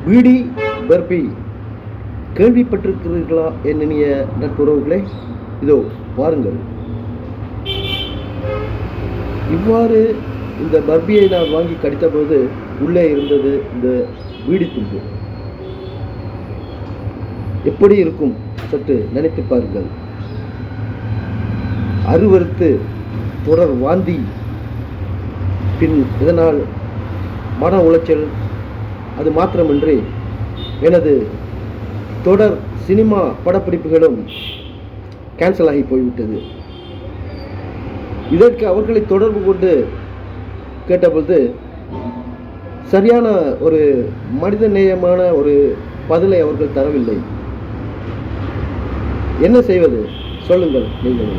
PT barfi கேள்விப்பட்டிருக்கிறீர்களா என்னிய நட்புறவுகளே? இதோ பாருங்கள். இவ்வாறு இந்த பர்பியை நான் வாங்கி கடித்தபோது உள்ளே இருந்தது இந்த பீடி துண்டு. எப்படி இருக்கும் சற்று நினைத்து பாருங்கள். அருவருத்து தொடர் வாந்தி, பின் இதனால் மன உளைச்சல், அது மாத்திரமின்றி எனது தொடர் சினிமா படப்பிடிப்புகளும் கேன்சல் ஆகி போய்விட்டது. இதற்கு அவர்களை தொடர்பு கொண்டு கேட்டபொழுது சரியான ஒரு மனித நேயமான ஒரு பதிலை அவர்கள் தரவில்லை. என்ன செய்வது சொல்லுங்கள் நீங்கள்.